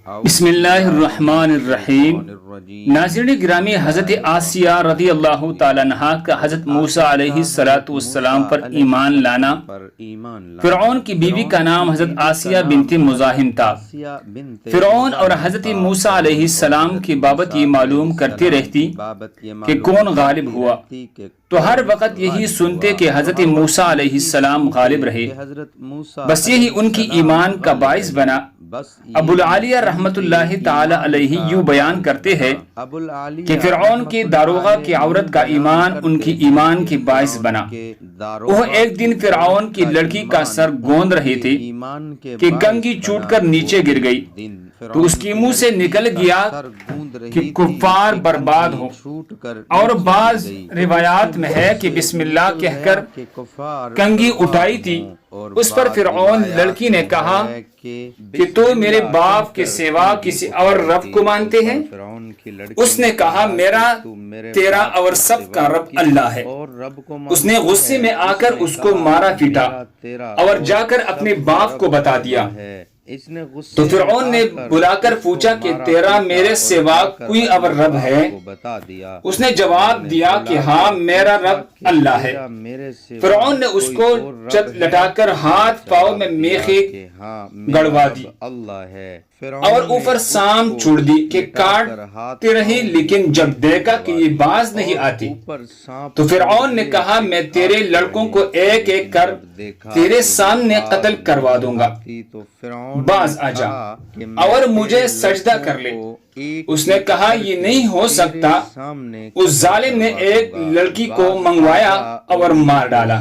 بسم اللہ الرحمن الرحیم۔ ناظرین گرامی، حضرت آسیہ رضی اللہ تعالیٰ عنہا کا حضرت موسیٰ علیہ السلام پر ایمان لانا۔ فرعون کی بیوی کا نام حضرت آسیہ بنت مزاحم تھا۔ فرعون اور حضرت موسیٰ علیہ السلام کی بابت یہ معلوم کرتے رہتی کہ کون غالب ہوا، تو ہر وقت یہی سنتے کہ حضرت موسیٰ علیہ السلام غالب رہے۔ بس یہی ان کی ایمان کا باعث بنا۔ ابو العالیہ رحمت اللہ تعالی علیہ یوں بیان کرتے ہیں کہ فرعون کے داروغہ کی عورت کا ایمان ان کی ایمان کے باعث بنا۔ وہ ایک دن فرعون کی لڑکی کا سر گوند رہے تھے کہ کنگھی چوٹ کر نیچے گر گئی، تو اس کے منہ سے نکل گیا کہ کفار برباد ہو، اور بعض روایات میں ہے کہ بسم اللہ کہہ کر کنگھی اٹھائی تھی۔ اس پر فرعون لڑکی نے کہا کہ تو میرے باپ کے سوا کسی اور رب کو مانتے ہیں؟ اس نے کہا میرا، تیرا اور سب کا رب اللہ ہے۔ اس نے غصے میں آ کر اس کو مارا پیٹا اور جا کر اپنے باپ کو بتا دیا۔ تو فرعون نے بلا کر پوچھا کہ تیرا میرے سوا کوئی اور رب ہے؟ اس نے جواب دیا کہ ہاں، میرا رب اللہ ہے۔ فرعون نے اس کو چت لٹا کر ہاتھ پاؤں میں میخیں گڑوا دی اور اوپر سام چھوڑ دی کہ کاٹتے رہی، لیکن جب دیکھا کہ یہ باز نہیں آتی تو فرعون نے کہا میں تیرے لڑکوں کو ایک ایک کر تیرے سامنے قتل کروا دوں گا، باز آ جا اور مجھے سجدہ کر لے۔ اس نے کہا یہ نہیں ہو سکتا۔ اس ظالم نے ایک لڑکی کو منگوایا اور مار ڈالا۔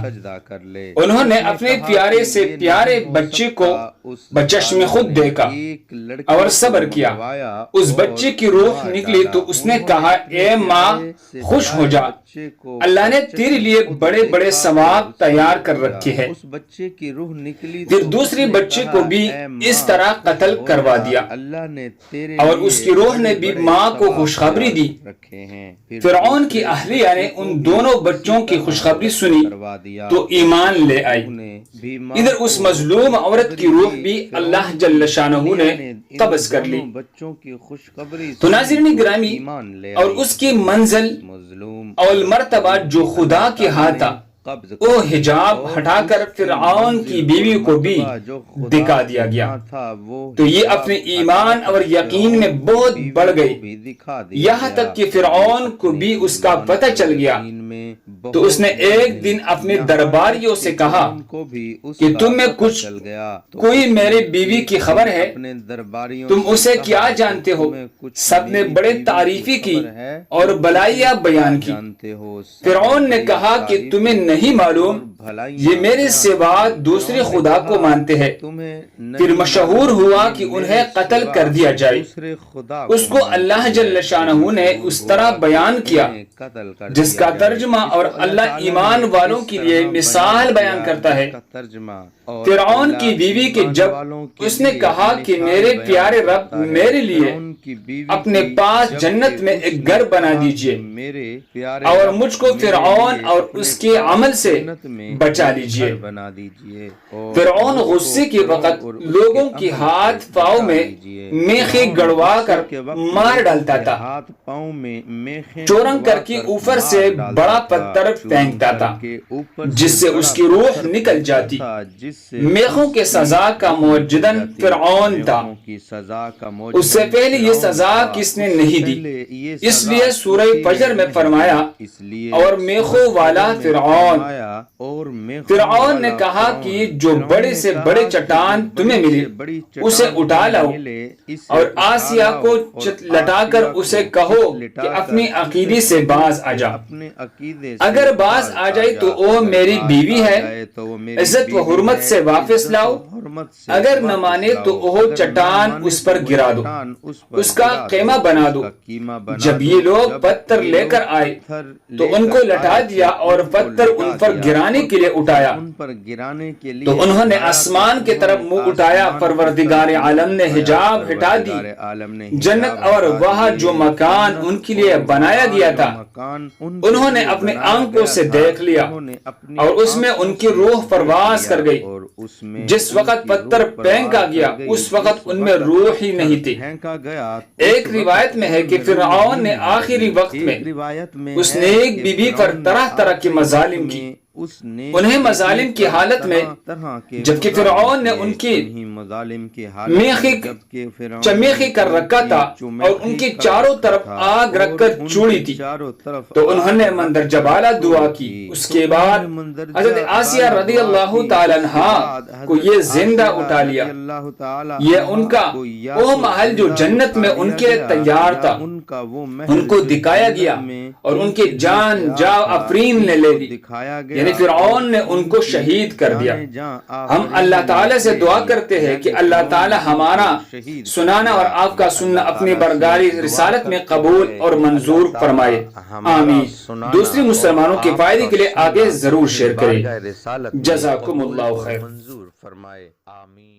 انہوں نے اپنے پیارے سے پیارے بچے کو بچشم خود دیکھا اور صبر کیا۔ اس بچے کی روح نکلی تو اس نے کہا اے ماں خوش ہو جا، اللہ نے تیرے لیے بڑے بڑے ثواب تیار کر رکھے ہیں۔ پھر دوسرے بچے کو بھی اس طرح قتل کروا دیا اور اس کی روح نے بھی ماں کو خوشخبری دی۔ فرعون کی اہلیہ نے ان دونوں بچوں کی خوشخبری سنی تو ایمان لے آئی۔ ادھر اس مظلوم عورت کی روح بھی اللہ جل شانہ نے قبض کر لی۔ تو ناظرین گرامی، اور اس کی منزل اور مرتبہ جو خدا کے ہاتھ تھا، وہ حجاب ہٹا کر فرعون کی بیوی کو بھی دکھا دیا گیا۔ تو یہ اپنے ایمان اور یقین میں بہت بڑھ گئی، یہاں تک کہ فرعون کو بھی اس کا پتہ چل گیا۔ تو اس نے ایک دن اپنے درباریوں سے کہا کہ تم میں کوئی میرے بیوی کی خبر ہے؟ تم اسے کیا جانتے ہو؟ سب نے بڑے تعریفی کی اور بلائیاں بیان کی۔ فرعون نے کہا کہ تمہیں نہیں معلوم، یہ میرے سوا دوسرے خدا کو مانتے ہیں۔ پھر مشہور ہوا کہ انہیں قتل کر دیا جائے۔ اس کو اللہ جل شانہ نے اس طرح بیان کیا جس کا ترجمہ اور اللہ ایمان والوں کے لیے مثال بیان کرتا ہے۔ فرعون کی بیوی کے جب اس نے کہا کہ میرے پیارے رب میرے لیے اپنے پاس جنت میں ایک گھر بنا دیجئے اور مجھ کو فرعون اور اس کے عمل سے بچا لیجئے۔ فرعون غصے کے وقت لوگوں کے ہاتھ پاؤں میں میخیں گڑوا کر مار ڈالتا تھا، چورن کر کے اوپر سے بڑا پتھر پھینکتا تھا جس سے اس کی روح نکل جاتی۔ میخوں کے سزا کا موجدن فرعون تھا۔ اس سے پہلے یہ سزا کس نے نہیں دی، اس لیے سورہ فجر میں فرمایا اور میخوں والا فرعون۔ فرعون نے کہا کہ جو بڑے سے بڑے چٹان تمہیں ملی اسے اٹھا لاؤ اور آسیہ کو لٹا کر اسے کہو کہ اپنی عقیدے سے باز آ جا۔ اگر باز آ جائے تو وہ میری بیوی ہے، عزت و حرمت سے واپس لاؤ، اگر نہ مانے تو وہ چٹان اس پر گرا دو، اس کا خیمہ بنا دو۔ جب یہ لوگ پتھر لے کر آئے تو ان کو لٹا دیا اور پتھر ان پر گرانے کے لیے اٹھایا ان پر گرانے کے لیے تو انہوں نے آسمان کی طرف منہ اٹھایا، پروردگار عالم نے حجاب ہٹا دی، جنت اور وہاں جو مکان ان کے لیے بنایا گیا تھا انہوں نے اپنے آنکھوں سے دیکھ لیا، اور اس میں ان کی روح پرواز کر گئی۔ جس وقت پتھر پھینکا گیا اس وقت ان میں روح ہی نہیں تھی۔ ایک روایت میں ہے کہ فرعون نے آخری وقت میں اس نیک بی بی پر طرح طرح کے مظالم کی، انہیں مظالم کی حالت میں جبکہ فرعون نے ان کی چمیخی کر رکھا تھا اور ان کی چاروں طرف آگ رکھ کر چھوڑی تھی، تو انہوں نے مندر جبالہ دعا کی۔ اس کے بعد حضرت آسیہ رضی اللہ تعالی عنہا کو یہ زندہ اٹھا لیا، یہ ان کا وہ محل جو جنت میں ان کے تیار تھا ان کو دکھایا گیا، اور ان کی جان آفرین نے لے لی، یعنی فرعون نے ان کو شہید کر دیا۔ ہم اللہ تعالیٰ سے دعا کرتے ہیں کہ اللہ تعالیٰ ہمارا سنانا اور آپ کا سننا اپنی برگاری رسالت میں قبول اور منظور فرمائے، آمین۔ دوسری مسلمانوں کے فائدے کے لیے آگے ضرور شیئر کریں۔ جزاکم اللہ خیر۔ منظور فرمائے، آمین۔